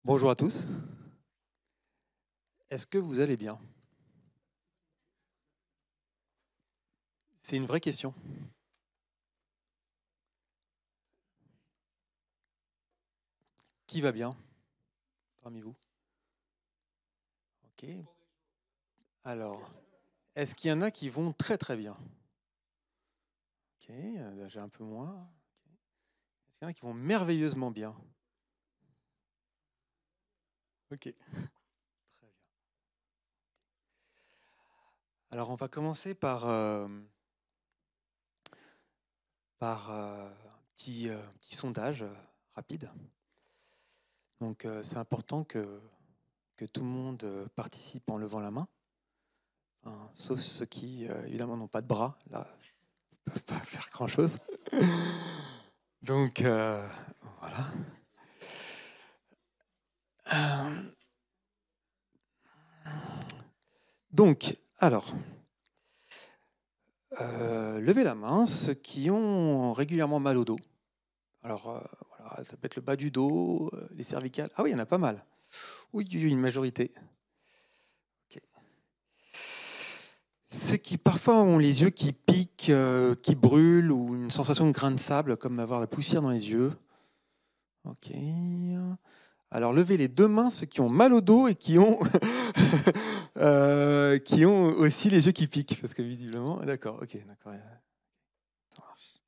Bonjour à tous. Est-ce que vous allez bien? C'est une vraie question. Qui va bien parmi vous? Ok. Alors, est-ce qu'il y en a qui vont très très bien? Ok, j'ai un peu moins. Ok. Est-ce qu'il y en a qui vont merveilleusement bien? Ok, très bien. Alors, on va commencer par un petit sondage rapide. Donc, c'est important que tout le monde participe en levant la main, hein, sauf ceux qui, évidemment, n'ont pas de bras. Là, ils ne peuvent pas faire grand-chose. Donc, voilà. Euh, Donc, alors, levez la main, ceux qui ont régulièrement mal au dos. Alors, voilà, ça peut être le bas du dos, les cervicales. Ah oui, il y en a pas mal. Oui, il y a une majorité. Ok. Ceux qui parfois ont les yeux qui piquent, qui brûlent, ou une sensation de grain de sable, comme avoir la poussière dans les yeux. Ok. Alors, levez les deux mains, ceux qui ont mal au dos et qui ont, qui ont aussi les yeux qui piquent. Parce que visiblement, d'accord, ok, d'accord. Ça marche.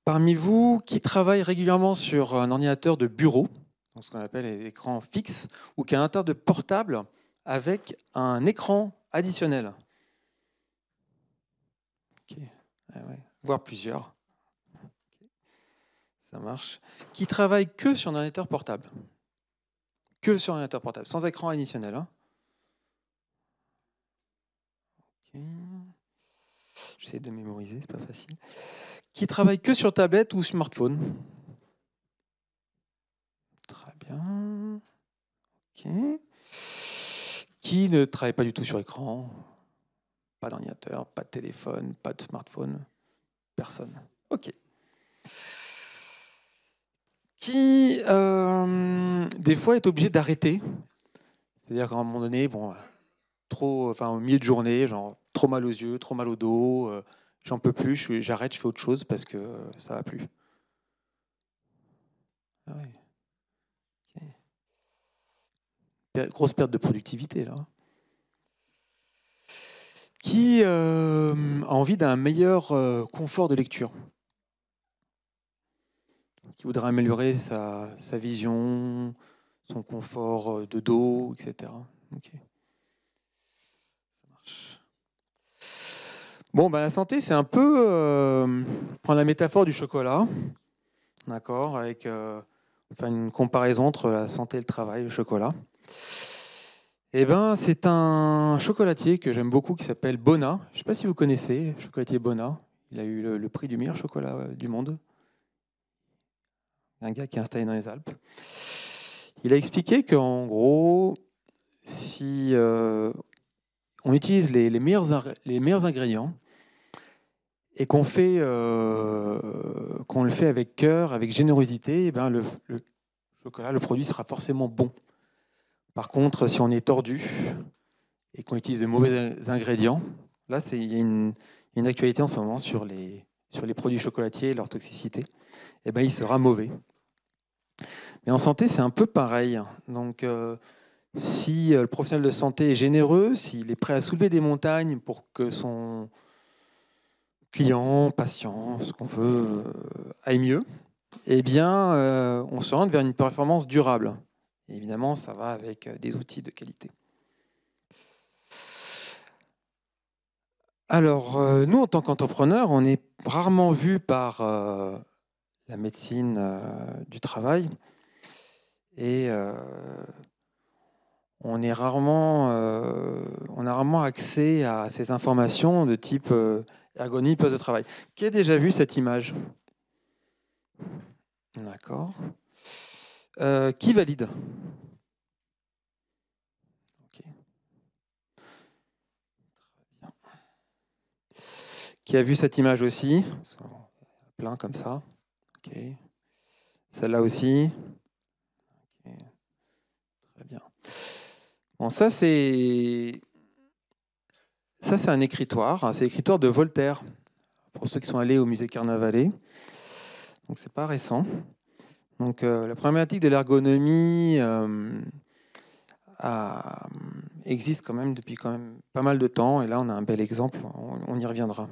Parmi vous, qui travaille régulièrement sur un ordinateur de bureau, donc ce qu'on appelle les écrans fixes, ou qui a un ordinateur de portable avec un écran additionnel? Ok. Ah ouais. Voire plusieurs. Ça marche. Qui travaille que sur un ordinateur portable. Que sur un ordinateur portable, sans écran additionnel. Hein. Ok. J'essaie de mémoriser, c'est pas facile. Qui travaille que sur tablette ou smartphone. Très bien. Ok. Qui ne travaille pas du tout sur écran. Pas d'ordinateur, pas de téléphone, pas de smartphone. Personne. Ok. Qui, des fois, est obligé d'arrêter. C'est-à-dire qu'à un moment donné, bon, trop, enfin, au milieu de journée, genre trop mal aux yeux, trop mal au dos, j'en peux plus, j'arrête, je fais autre chose parce que ça va plus. Ah ouais. Grosse perte de productivité, là. Qui a envie d'un meilleur confort de lecture? Qui voudrait améliorer sa vision, son confort de dos, etc. Ok. Ça marche. Bon, ben, la santé, c'est un peu prendre la métaphore du chocolat, d'accord, avec enfin, une comparaison entre la santé et le travail, le chocolat. Eh ben, c'est un chocolatier que j'aime beaucoup qui s'appelle Bona. Je ne sais pas si vous connaissez, le chocolatier Bona. Il a eu le prix du meilleur chocolat du monde. Un gars qui est installé dans les Alpes. Il a expliqué qu'en gros, si on utilise les meilleurs ingrédients et qu'on le fait avec cœur, avec générosité, eh ben le chocolat, le produit sera forcément bon. Par contre, si on est tordu et qu'on utilise de mauvais ingrédients, là, il y a une actualité en ce moment sur les produits chocolatiers et leur toxicité, eh ben, il sera mauvais. Mais en santé, c'est un peu pareil. Donc, si le professionnel de santé est généreux, s'il est prêt à soulever des montagnes pour que son client, patient, ce qu'on veut, aille mieux, eh bien, on se rend vers une performance durable. Et évidemment, ça va avec des outils de qualité. Alors, nous, en tant qu'entrepreneurs, on est rarement vus par la médecine du travail et on a rarement accès à ces informations de type ergonomie, poste de travail. Qui a déjà vu cette image? D'accord. Qui valide? Okay. Qui a vu cette image aussi? Plein comme ça. Ok. Celle-là aussi. Très bien. Bon, ça c'est un écritoire. C'est l'écritoire de Voltaire, pour ceux qui sont allés au musée Carnavalet. Donc c'est pas récent. Donc la problématique de l'ergonomie existe quand même depuis quand même pas mal de temps. Et là, on a un bel exemple. On y reviendra.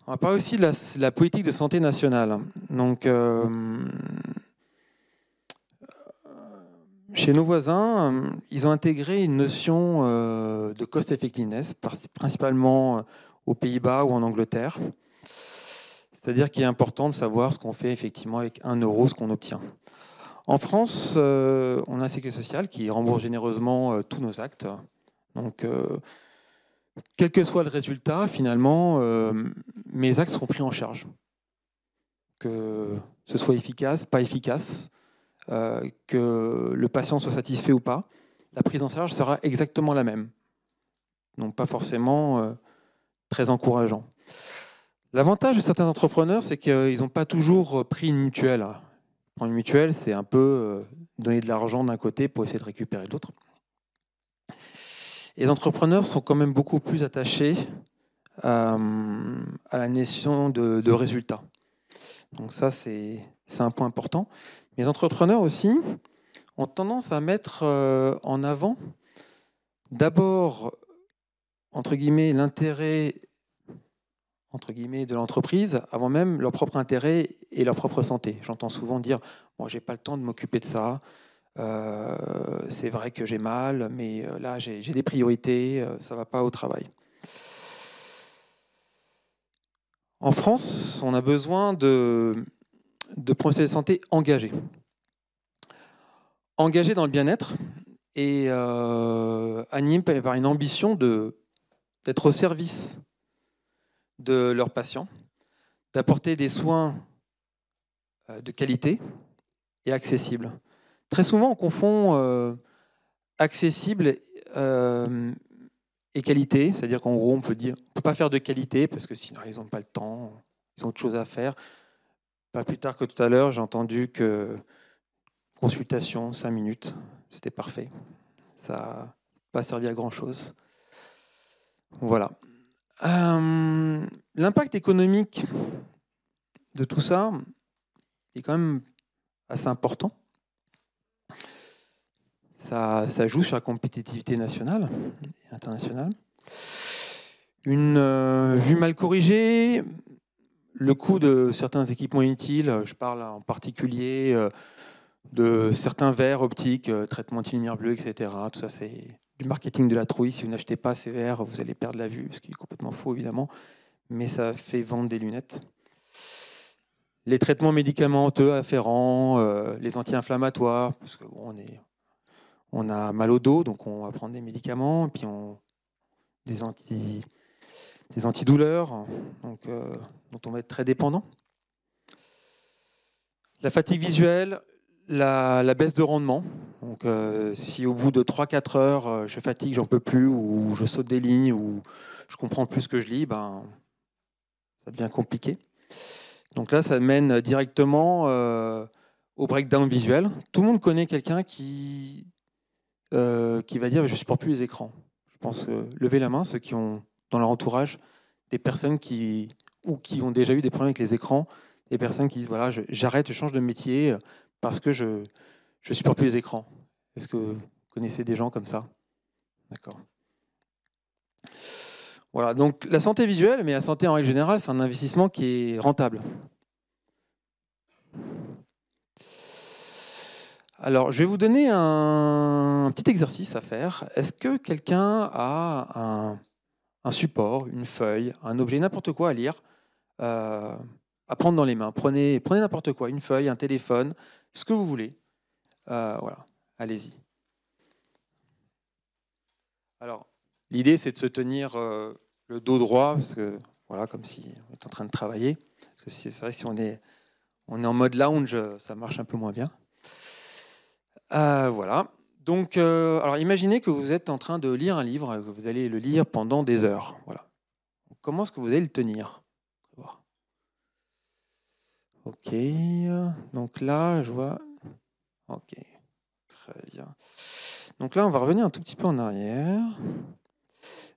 On va parler aussi de la politique de santé nationale. Donc, chez nos voisins, ils ont intégré une notion de cost effectiveness, principalement aux Pays-Bas ou en Angleterre. C'est-à-dire qu'il est important de savoir ce qu'on fait effectivement avec 1 euro, ce qu'on obtient. En France, on a la Sécurité sociale qui rembourse généreusement tous nos actes. Donc, quel que soit le résultat, finalement, mes actes seront pris en charge. Que ce soit efficace, pas efficace, que le patient soit satisfait ou pas, la prise en charge sera exactement la même. Donc pas forcément très encourageant. L'avantage de certains entrepreneurs, c'est qu'ils n'ont pas toujours pris une mutuelle. Prendre une mutuelle, c'est un peu donner de l'argent d'un côté pour essayer de récupérer de l'autre. Et les entrepreneurs sont quand même beaucoup plus attachés à la notion de résultat. Donc ça, c'est un point important. Mais les entrepreneurs aussi ont tendance à mettre en avant d'abord, entre guillemets, l'intérêt entre guillemets, de l'entreprise avant même leur propre intérêt et leur propre santé. J'entends souvent dire « bon, j'ai pas le temps de m'occuper de ça, c'est vrai que j'ai mal, mais là, j'ai des priorités, ça va pas au travail. » En France, on a besoin de professionnels de santé engagés. Engagés dans le bien-être et animés par une ambition d'être au service de leurs patients, d'apporter des soins de qualité et accessibles. Très souvent, on confond accessible et qualité, c'est-à-dire qu'en gros, on peut dire, on peut pas faire de qualité parce que sinon ils n'ont pas le temps, ils ont autre chose à faire. Pas plus tard que tout à l'heure, j'ai entendu que consultation 5 minutes, c'était parfait. Ça n'a pas servi à grand chose. Voilà. L'impact économique de tout ça est quand même assez important. Ça joue sur la compétitivité nationale et internationale. Une vue mal corrigée, le coût de certains équipements inutiles, je parle en particulier de certains verres optiques, traitement anti-lumière bleue, etc. Tout ça, c'est du marketing de la trouille. Si vous n'achetez pas ces verres, vous allez perdre la vue, ce qui est complètement faux, évidemment. Mais ça fait vendre des lunettes. Les traitements médicamenteux afférents, les anti-inflammatoires, parce qu'on a mal au dos, donc on va prendre des médicaments, et puis des antidouleurs, donc, dont on va être très dépendant. La fatigue visuelle, la baisse de rendement. Donc, si au bout de 3-4 heures, je fatigue, j'en peux plus, ou je saute des lignes, ou je comprends plus ce que je lis, ben, ça devient compliqué. Donc là, ça mène directement au breakdown visuel. Tout le monde connaît quelqu'un qui va dire « je ne supporte plus les écrans ». Je pense levez la main, ceux qui ont dans leur entourage des personnes qui ont déjà eu des problèmes avec les écrans, des personnes qui disent « voilà, j'arrête, je change de métier parce que je ne supporte plus les écrans ». Est-ce que vous connaissez des gens comme ça? D'accord. Voilà, donc la santé visuelle, mais la santé en règle générale, c'est un investissement qui est rentable. Alors, je vais vous donner un petit exercice à faire. Est-ce que quelqu'un a un support, une feuille, un objet, n'importe quoi à lire, à prendre dans les mains? Prenez n'importe quoi, une feuille, un téléphone, ce que vous voulez. Voilà, allez-y. Alors, l'idée, c'est de se tenir le dos droit, parce que, voilà, comme si on est en train de travailler. Parce que c'est vrai, si on est en mode lounge, ça marche un peu moins bien. Voilà. Donc, alors imaginez que vous êtes en train de lire un livre, que vous allez le lire pendant des heures. Voilà. Comment est-ce que vous allez le tenir? Ok. Donc là, je vois. Ok. Très bien. Donc là, on va revenir un tout petit peu en arrière.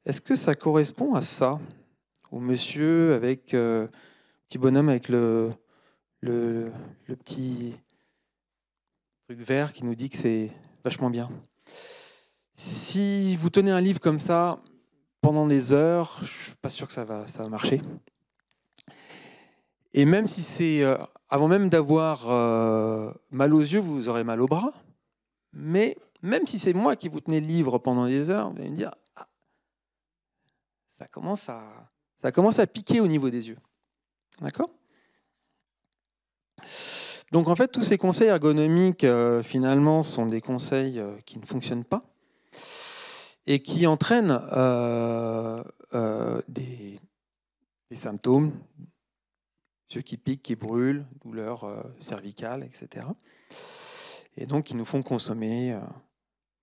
Est-ce que ça correspond à ça? Au monsieur avec petit bonhomme avec le petit truc vert qui nous dit que c'est vachement bien. Si vous tenez un livre comme ça pendant des heures, je ne suis pas sûr que ça va marcher. Et même si c'est avant même d'avoir mal aux yeux, vous aurez mal aux bras. Mais même si c'est moi qui vous tenez le livre pendant des heures, vous allez me dire ah, ça commence à piquer au niveau des yeux. D'accord ? Donc en fait, tous ces conseils ergonomiques, finalement, sont des conseils qui ne fonctionnent pas et qui entraînent des symptômes, yeux qui piquent, qui brûlent, douleurs cervicales, etc. Et donc, ils nous font consommer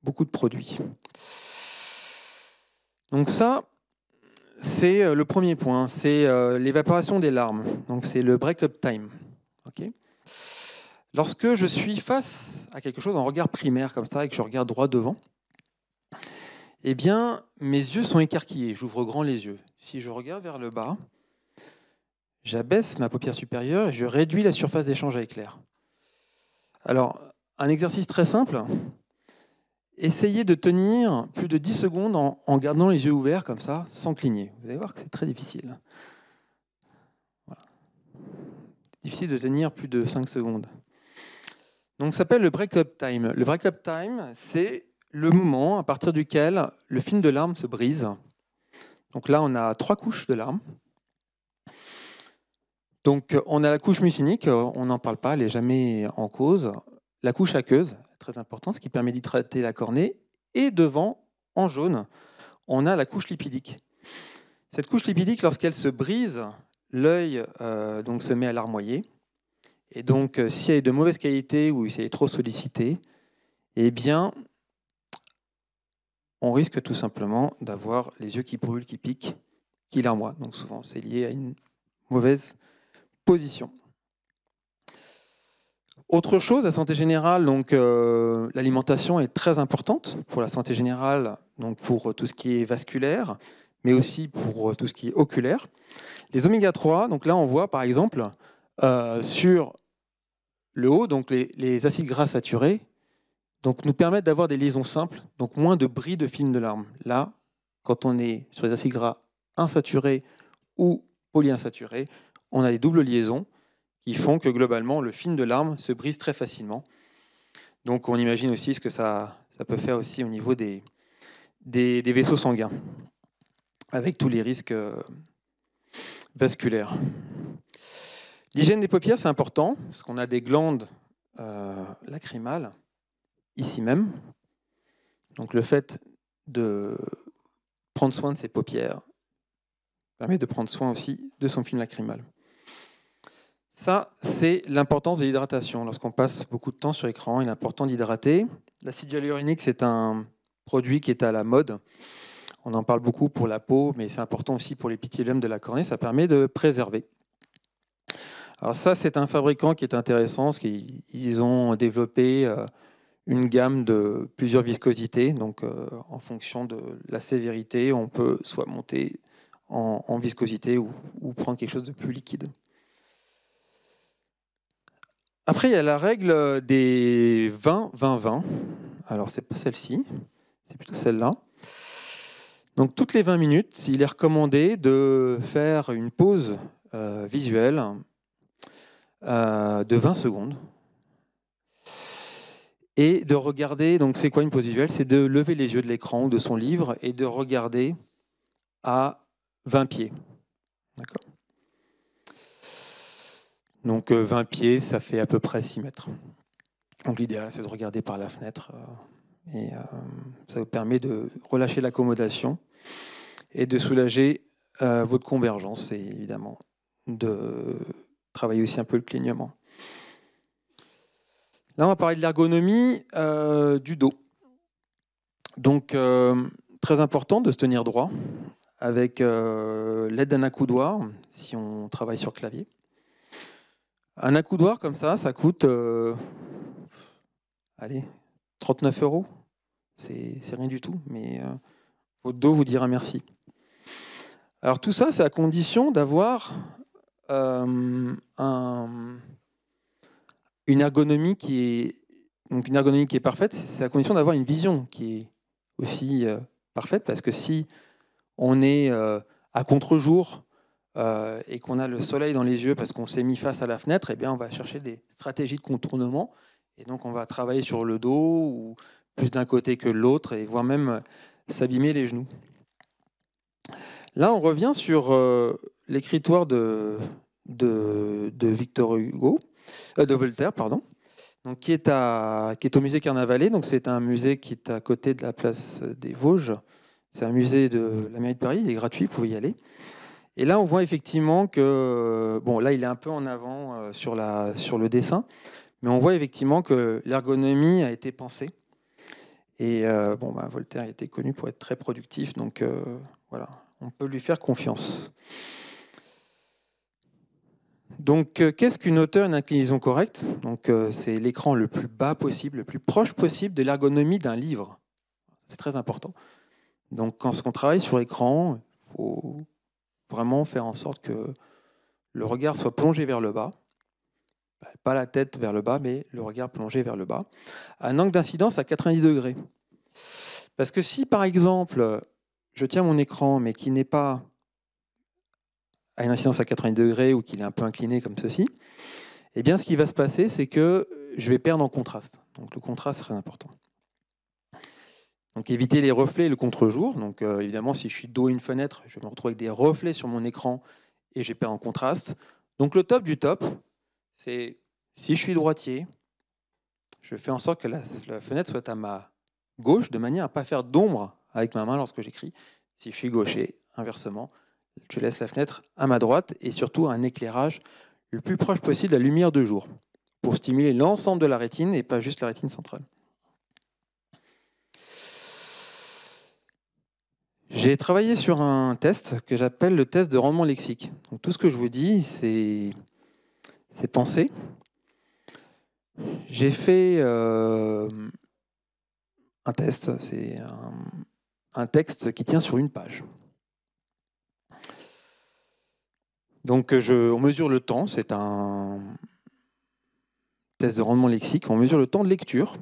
beaucoup de produits. Donc ça, c'est le premier point, c'est l'évaporation des larmes. Donc c'est le break-up time. Okay ? Lorsque je suis face à quelque chose en regard primaire comme ça et que je regarde droit devant, eh bien, mes yeux sont écarquillés, j'ouvre grand les yeux. Si je regarde vers le bas, j'abaisse ma paupière supérieure et je réduis la surface d'échange avec l'air. Alors, un exercice très simple, essayez de tenir plus de 10 secondes en gardant les yeux ouverts comme ça, sans cligner. Vous allez voir que c'est très difficile. Voilà. Difficile de tenir plus de 5 secondes. Donc, ça s'appelle le break-up time. Le break-up time, c'est le moment à partir duquel le film de larmes se brise. Donc là, on a 3 couches de larmes. Donc, on a la couche mucinique, on n'en parle pas, elle n'est jamais en cause. La couche aqueuse, très important, ce qui permet d'hydrater la cornée. Et devant, en jaune, on a la couche lipidique. Cette couche lipidique, lorsqu'elle se brise, l'œil donc se met à larmoyer. Et donc, si elle est de mauvaise qualité ou si elle est trop sollicitée, eh bien, on risque tout simplement d'avoir les yeux qui brûlent, qui piquent, qui larmoient. Donc souvent, c'est lié à une mauvaise position. Autre chose, la santé générale, donc l'alimentation est très importante pour la santé générale, donc pour tout ce qui est vasculaire, mais aussi pour tout ce qui est oculaire. Les oméga 3, donc là on voit par exemple sur le haut, donc les acides gras saturés, donc nous permettent d'avoir des liaisons simples, donc moins de bris de film de larmes. Là, quand on est sur les acides gras insaturés ou polyinsaturés, on a des doubles liaisons qui font que globalement le film de larmes se brise très facilement. Donc on imagine aussi ce que ça peut faire aussi au niveau des vaisseaux sanguins, avec tous les risques vasculaires. L'hygiène des paupières, c'est important, parce qu'on a des glandes lacrymales, ici même. Donc le fait de prendre soin de ses paupières permet de prendre soin aussi de son film lacrymal. Ça, c'est l'importance de l'hydratation. Lorsqu'on passe beaucoup de temps sur écran, il est important d'hydrater. L'acide hyaluronique, c'est un produit qui est à la mode. On en parle beaucoup pour la peau, mais c'est important aussi pour l'épithélium de la cornée. Ça permet de préserver. Alors ça, c'est un fabricant qui est intéressant, parce qu'ils ont développé une gamme de plusieurs viscosités. Donc, en fonction de la sévérité, on peut soit monter en viscosité ou prendre quelque chose de plus liquide. Après, il y a la règle des 20-20-20. Alors, ce n'est pas celle-ci, c'est plutôt celle-là. Donc, toutes les 20 minutes, il est recommandé de faire une pause visuelle de 20 secondes. Et de regarder, donc c'est quoi une pause visuelle? C'est de lever les yeux de l'écran ou de son livre et de regarder à 20 pieds. D'accord ? Donc 20 pieds, ça fait à peu près 6 mètres. Donc l'idéal, c'est de regarder par la fenêtre. Et ça vous permet de relâcher l'accommodation et de soulager votre convergence et évidemment de travailler aussi un peu le clignement. Là, on va parler de l'ergonomie du dos. Donc, très important de se tenir droit avec l'aide d'un accoudoir si on travaille sur clavier. Un accoudoir comme ça coûte allez, 39 €, c'est rien du tout, mais votre dos vous dira merci. Alors tout ça, c'est à condition d'avoir une ergonomie qui est parfaite. C'est à condition d'avoir une vision qui est aussi parfaite, parce que si on est à contre-jour et qu'on a le soleil dans les yeux parce qu'on s'est mis face à la fenêtre, eh bien on va chercher des stratégies de contournement, et donc on va travailler sur le dos ou plus d'un côté que de l'autre, et voire même s'abîmer les genoux. Là, on revient sur l'écritoire de Victor Hugo, de Voltaire, pardon, donc qui est au musée Carnavalet. Donc c'est un musée qui est à côté de la place des Vosges. C'est un musée de la mairie de Paris, il est gratuit, vous pouvez y aller. Et là, on voit effectivement que, bon, là, il est un peu en avant sur le dessin, mais on voit effectivement que l'ergonomie a été pensée. Et Voltaire était connu pour être très productif, donc voilà, on peut lui faire confiance. Donc, qu'est-ce qu'une hauteur et une inclinaison correcte? Donc, c'est l'écran le plus bas possible, le plus proche possible de l'ergonomie d'un livre. C'est très important. Donc, quand on travaille sur l'écran, il faut vraiment faire en sorte que le regard soit plongé vers le bas. Pas la tête vers le bas, mais le regard plongé vers le bas. Un angle d'incidence à 90 degrés. Parce que si, par exemple, je tiens mon écran, mais qu'il n'est pas à une incidence à 90 degrés ou qu'il est un peu incliné comme ceci, eh bien, ce qui va se passer, c'est que je vais perdre en contraste. Donc, le contraste serait important. Donc, éviter les reflets et le contre-jour. Donc, évidemment, si je suis dos à une fenêtre, je vais me retrouver avec des reflets sur mon écran et je vais perdre en contraste. Donc, le top du top, c'est si je suis droitier, je fais en sorte que la fenêtre soit à ma gauche, de manière à ne pas faire d'ombre avec ma main lorsque j'écris. Si je suis gaucher, inversement, je laisse la fenêtre à ma droite et surtout un éclairage le plus proche possible de la lumière de jour pour stimuler l'ensemble de la rétine et pas juste la rétine centrale. J'ai travaillé sur un test que j'appelle le test de rendement lexique. Donc, tout ce que je vous dis, c'est pensé. J'ai fait un test, c'est un texte qui tient sur une page. Donc on mesure le temps, c'est un test de rendement lexique, on mesure le temps de lecture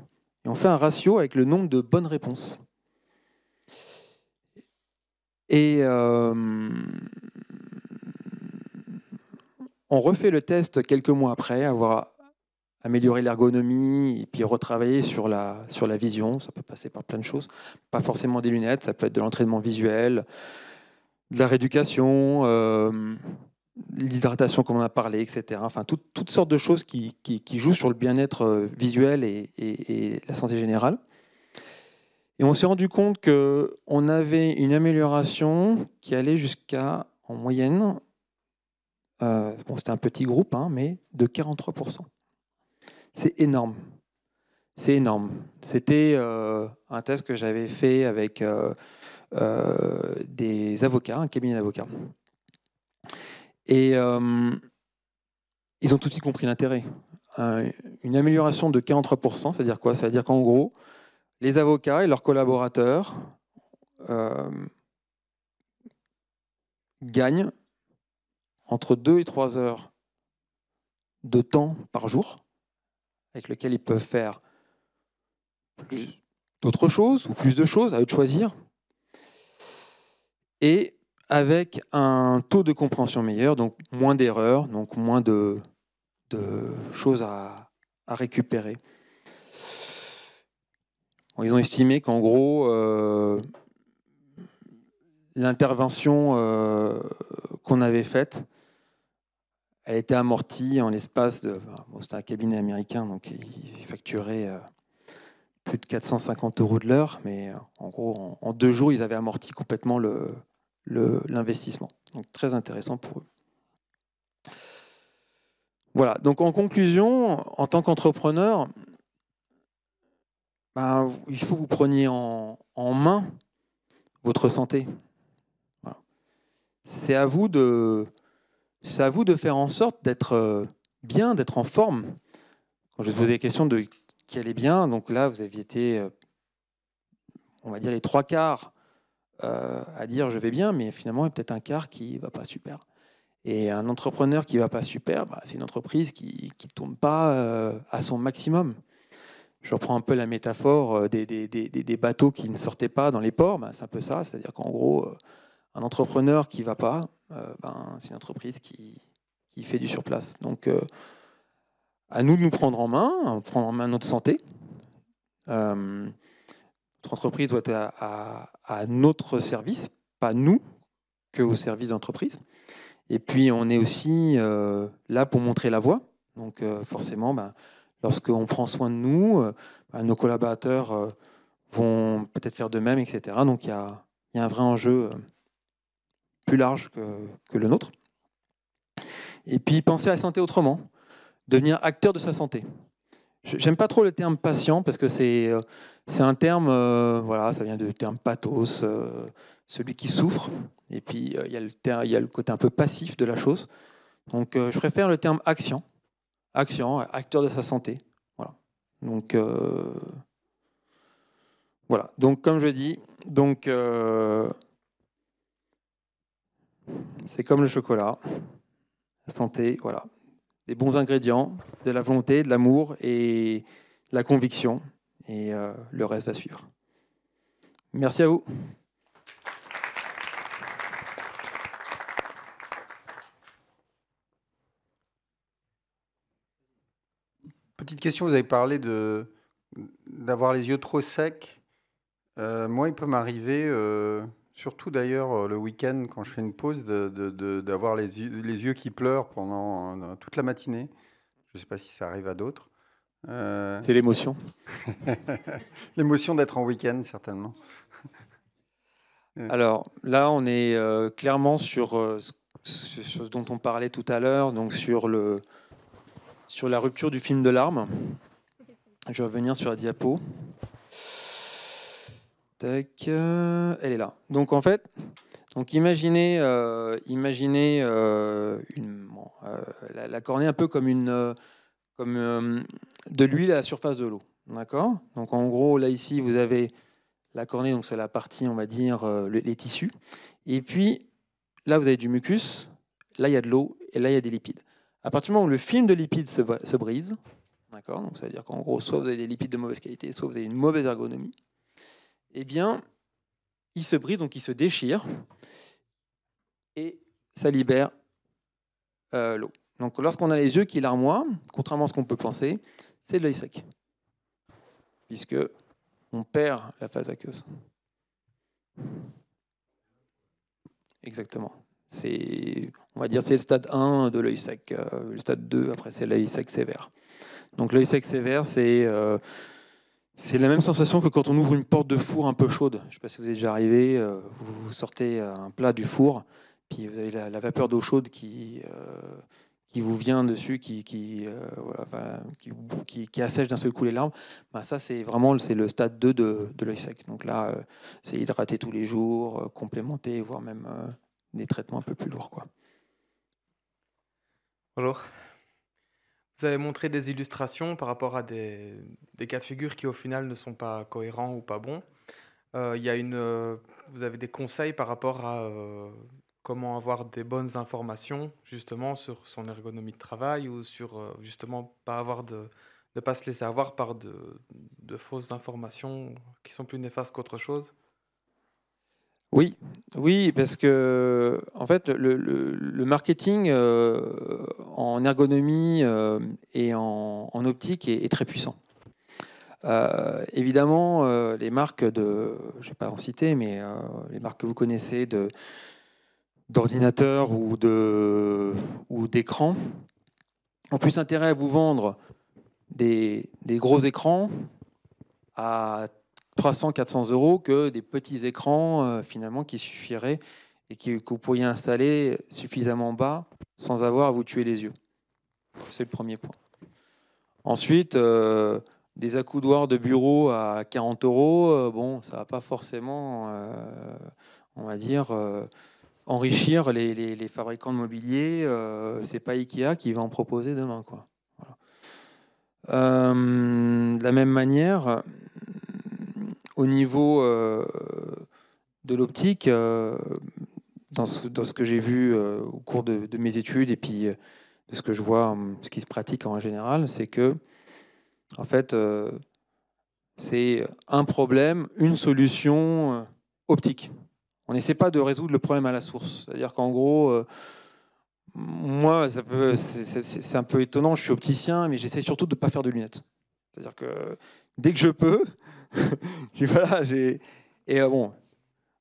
et on fait un ratio avec le nombre de bonnes réponses. Et on refait le test quelques mois après, avoir amélioré l'ergonomie et puis retravailler sur la vision. Ça peut passer par plein de choses, pas forcément des lunettes, ça peut être de l'entraînement visuel, de la rééducation, l'hydratation comme on a parlé, etc. Enfin, toutes sortes de choses qui jouent sur le bien-être visuel et la santé générale. Et on s'est rendu compte qu'on avait une amélioration qui allait jusqu'à, en moyenne, c'était un petit groupe, mais de 43%. C'est énorme. C'est énorme. C'était un test que j'avais fait avec des avocats, un cabinet d'avocats. Et ils ont tout de suite compris l'intérêt. Une amélioration de 43%, c'est-à-dire quoi? Ça veut dire qu'en gros, les avocats et leurs collaborateurs gagnent entre 2 et 3 heures de temps par jour, avec lequel ils peuvent faire plus d'autres choses ou plus de choses, à eux de choisir, et avec un taux de compréhension meilleur, donc moins d'erreurs, donc moins de choses à récupérer. Bon, ils ont estimé qu'en gros, l'intervention qu'on avait faite, elle était amortie en l'espace de... Bon, c'était un cabinet américain, donc il facturait plus de 450 € de l'heure, mais en gros, en 2 jours, ils avaient amorti complètement l'investissement. Donc très intéressant pour eux. Voilà, donc en conclusion, en tant qu'entrepreneur, il faut que vous preniez en main votre santé. Voilà. C'est à vous de faire en sorte d'être bien, d'être en forme. Quand je vous posais la question de qui allait bien. Donc là, vous aviez été, on va dire, les 3/4 à dire je vais bien, mais finalement, il y a peut-être un quart qui ne va pas super. Et un entrepreneur qui ne va pas super, c'est une entreprise qui ne tourne pas à son maximum. Je reprends un peu la métaphore des bateaux qui ne sortaient pas dans les ports. C'est un peu ça, c'est-à-dire qu'en gros, un entrepreneur qui ne va pas, c'est une entreprise qui fait du surplace. Donc, à nous de nous prendre en main notre santé. Notre entreprise doit être à notre service, pas nous, que au service d'entreprise. Et puis, on est aussi là pour montrer la voie. Donc, forcément, lorsqu'on prend soin de nous, nos collaborateurs vont peut-être faire de même, etc. Donc, il y a un vrai enjeu plus large que le nôtre. Et puis, penser à la santé autrement, devenir acteur de sa santé. J'aime pas trop le terme patient parce que c'est un terme, voilà, ça vient du terme pathos, celui qui souffre. Et puis, il y a le côté un peu passif de la chose. Donc, je préfère le terme action, acteur de sa santé. Voilà. Donc, voilà. Donc, comme je dis, donc, c'est comme le chocolat. La santé, voilà. Des bons ingrédients, de la volonté, de l'amour et de la conviction. Et le reste va suivre. Merci à vous. Petite question, vous avez parlé d'avoir les yeux trop secs. Moi, il peut m'arriver, surtout d'ailleurs le week-end, quand je fais une pause, d'avoir les yeux qui pleurent pendant toute la matinée. Je ne sais pas si ça arrive à d'autres. C'est l'émotion. L'émotion d'être en week-end, certainement. Alors là, on est clairement sur ce dont on parlait tout à l'heure, donc sur la rupture du film de larmes. Je vais revenir sur la diapo. Tac, elle est là. Donc en fait, imaginez la cornée un peu comme de l'huile à la surface de l'eau. D'accord ? Donc en gros, là ici, vous avez la cornée, donc c'est la partie, on va dire, les tissus. Et puis là, vous avez du mucus, là il y a de l'eau, et là il y a des lipides. À partir du moment où le film de lipides se brise, d'accord ? Donc ça veut dire qu'en gros, soit vous avez des lipides de mauvaise qualité, soit vous avez une mauvaise ergonomie. Eh bien, il se brise, donc il se déchire, et ça libère l'eau. Donc lorsqu'on a les yeux qui larmoient, contrairement à ce qu'on peut penser, c'est de l'œil sec, puisque on perd la phase aqueuse. Exactement. On va dire c'est le stade 1 de l'œil sec. Le stade 2, après, c'est l'œil sec sévère. Donc l'œil sec sévère, c'est la même sensation que quand on ouvre une porte de four un peu chaude. Je ne sais pas si vous êtes déjà arrivé, vous sortez un plat du four, puis vous avez la vapeur d'eau chaude qui vous vient dessus, qui assèche d'un seul coup les larmes. Ça, c'est le stade 2 de l'œil sec. Donc là, c'est hydrater tous les jours, complémenter, voire même des traitements un peu plus lourds, quoi. Bonjour. Vous avez montré des illustrations par rapport à des cas de figure qui au final ne sont pas cohérents ou pas bons. Vous avez des conseils par rapport à comment avoir des bonnes informations justement sur son ergonomie de travail ou sur justement ne pas se laisser avoir par de fausses informations qui sont plus néfastes qu'autre chose? Oui, parce que en fait, le marketing en ergonomie et en optique est très puissant. Évidemment, les marques je ne vais pas en citer, mais les marques que vous connaissez d'ordinateurs ou d'écrans ont plus intérêt à vous vendre des gros écrans à 300-400 euros que des petits écrans finalement qui suffiraient et que vous pourriez installer suffisamment bas sans avoir à vous tuer les yeux. C'est le premier point. Ensuite, des accoudoirs de bureau à 40 euros, bon, ça ne va pas forcément, on va dire, enrichir les fabricants de mobilier. C'est pas Ikea qui va en proposer demain, quoi. De la même manière, au niveau de l'optique, dans ce que j'ai vu au cours de mes études et puis de ce que je vois, ce qui se pratique en général, c'est que, en fait, c'est un problème, une solution optique. On n'essaie pas de résoudre le problème à la source. C'est-à-dire qu'en gros, moi, c'est un peu étonnant, je suis opticien, mais j'essaie surtout de ne pas faire de lunettes. C'est-à-dire que dès que je peux, voilà, et bon,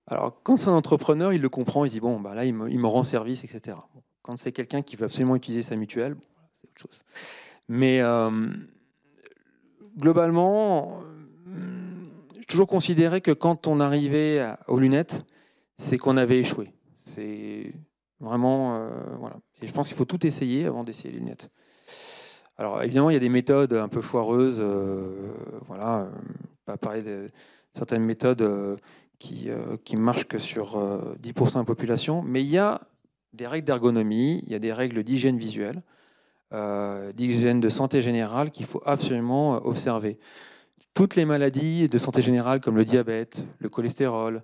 alors quand c'est un entrepreneur, il le comprend, il se dit bon, bah là, il me rend service, etc. Bon, quand c'est quelqu'un qui veut absolument utiliser sa mutuelle, bon, c'est autre chose. Mais globalement, j'ai toujours considéré que quand on arrivait aux lunettes, c'est qu'on avait échoué. C'est vraiment, voilà. Et je pense qu'il faut tout essayer avant d'essayer les lunettes. Alors évidemment, il y a des méthodes un peu foireuses, voilà, pas parler de certaines méthodes qui marchent que sur 10% de la population, mais il y a des règles d'ergonomie, il y a des règles d'hygiène visuelle, d'hygiène de santé générale qu'il faut absolument observer. Toutes les maladies de santé générale comme le diabète, le cholestérol,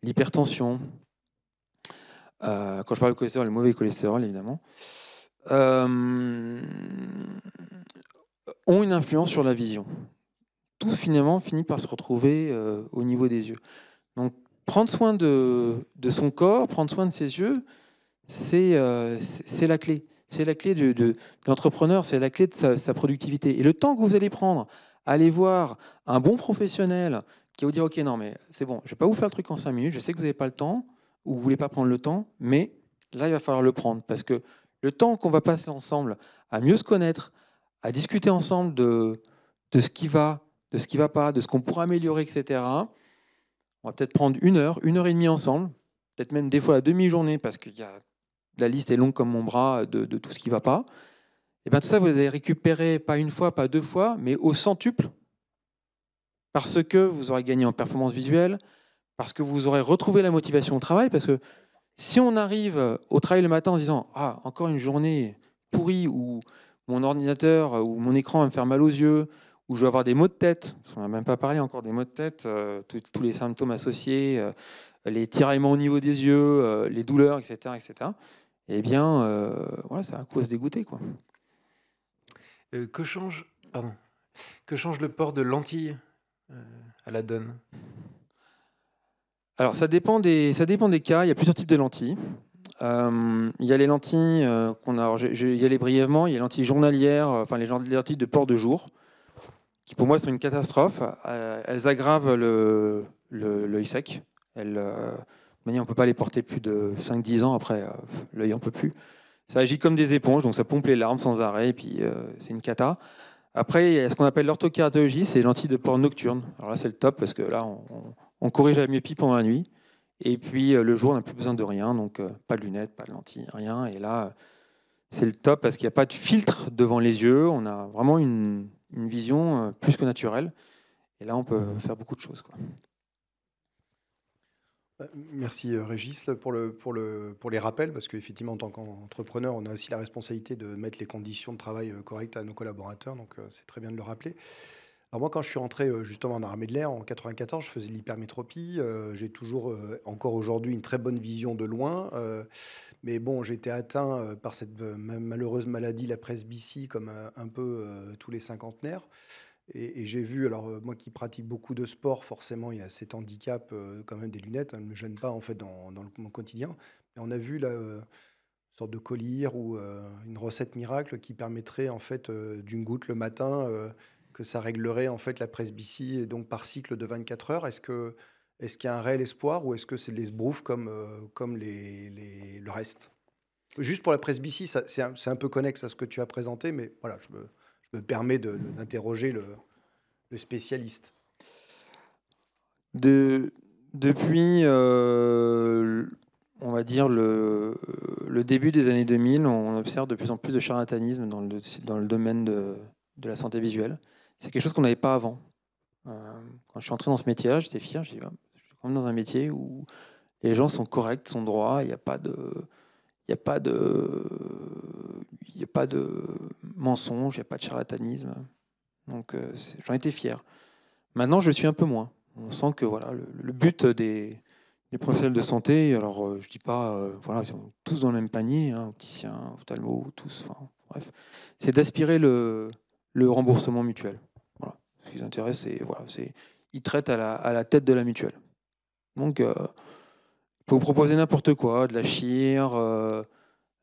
l'hypertension, quand je parle de cholestérol, le mauvais cholestérol évidemment, ont une influence sur la vision. Tout finalement finit par se retrouver au niveau des yeux. Donc prendre soin de son corps, prendre soin de ses yeux, c'est la clé. C'est la clé de l'entrepreneur, c'est la clé de sa productivité. Et le temps que vous allez prendre à aller voir un bon professionnel qui va vous dire « Ok, non, mais c'est bon, je ne vais pas vous faire le truc en 5 minutes, je sais que vous n'avez pas le temps, ou vous ne voulez pas prendre le temps, mais là, il va falloir le prendre. » Parce que le temps qu'on va passer ensemble à mieux se connaître, à discuter ensemble de ce qui va, de ce qui ne va pas, de ce qu'on pourrait améliorer, etc., on va peut-être prendre 1 heure et demie ensemble, peut-être même des fois la demi-journée, parce que la liste est longue comme mon bras de tout ce qui ne va pas. Et bien tout ça, vous allez récupérer pas une fois, pas 2 fois, mais au centuple, parce que vous aurez gagné en performance visuelle, parce que vous aurez retrouvé la motivation au travail, parce que si on arrive au travail le matin en se disant « Ah, encore une journée pourrie où mon ordinateur ou mon écran va me faire mal aux yeux, où je vais avoir des maux de tête », parce qu'on n'a même pas parlé encore des maux de tête, tous les symptômes associés, les tiraillements au niveau des yeux, les douleurs, etc., etc., eh bien, voilà, ça va à se dégoûter, quoi. Que change, pardon, que change le port de lentilles à la donne? Alors, ça dépend des cas. Il y a plusieurs types de lentilles. Il y a les lentilles je vais y aller brièvement. Il y a les lentilles journalières, enfin les lentilles de port de jour, qui pour moi sont une catastrophe. Elles aggravent l'œil sec. On ne peut pas les porter plus de 5-10 ans. Après, l'œil n'en peut plus. Ça agit comme des éponges, donc ça pompe les larmes sans arrêt, et puis c'est une cata. Après, il y a ce qu'on appelle l'orthokératologie, c'est les lentilles de port nocturne. Alors là, c'est le top, parce que là, on corrige la myopie pendant la nuit. Et puis le jour, on n'a plus besoin de rien, donc pas de lunettes, pas de lentilles, rien. Et là, c'est le top parce qu'il n'y a pas de filtre devant les yeux. On a vraiment une vision plus que naturelle. Et là, on peut faire beaucoup de choses, quoi. Merci Régis pour les rappels, parce qu'effectivement, en tant qu'entrepreneur, on a aussi la responsabilité de mettre les conditions de travail correctes à nos collaborateurs, donc c'est très bien de le rappeler. Alors moi, quand je suis rentré justement en armée de l'air en 94, je faisais de l'hypermétropie. J'ai toujours, encore aujourd'hui, une très bonne vision de loin. Mais bon, j'ai été atteint par cette malheureuse maladie, la presbytie, comme un peu tous les cinquantenaires. Et j'ai vu, alors moi qui pratique beaucoup de sport, forcément, il y a cet handicap quand même des lunettes. Ne me gêne pas en fait dans mon quotidien. Et on a vu là, une sorte de collyre ou une recette miracle qui permettrait en fait d'une goutte le matin que ça réglerait en fait la presbytie et donc par cycle de 24 heures. Est-ce qu'il y a un réel espoir ou est-ce que c'est de l'esbrouf comme, comme le reste? Juste pour la presbytie, c'est un peu connexe à ce que tu as présenté, mais voilà, je me permets d'interroger le spécialiste. Depuis, on va dire, le début des années 2000, on observe de plus en plus de charlatanisme dans le domaine de la santé visuelle. C'est quelque chose qu'on n'avait pas avant. Quand je suis entré dans ce métier-là, j'étais fier. Je dis, je suis quand même dans un métier où les gens sont corrects, sont droits. Il n'y a pas de mensonge, il n'y a pas de charlatanisme. Donc j'en étais fier. Maintenant, je le suis un peu moins. On sent que voilà, le but des professionnels de santé, alors je dis pas, voilà, ils sont tous dans le même panier, hein, opticiens, ophtalmo, tous, enfin, bref, c'est d'aspirer le remboursement mutuel. Voilà. Ce qui les intéresse, c'est voilà, ils traitent à la tête de la mutuelle. Donc, il peut vous proposer n'importe quoi, de la chire,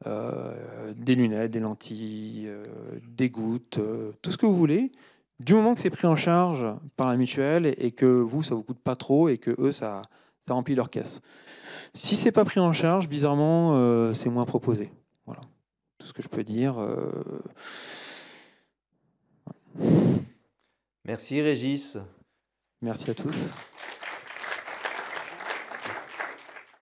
des lunettes, des lentilles, des gouttes, tout ce que vous voulez. Du moment que c'est pris en charge par la mutuelle et que vous, ça vous coûte pas trop et que eux, ça remplit leur caisse. Si c'est pas pris en charge, bizarrement, c'est moins proposé. Voilà, tout ce que je peux dire. Merci Régis. Merci à tous.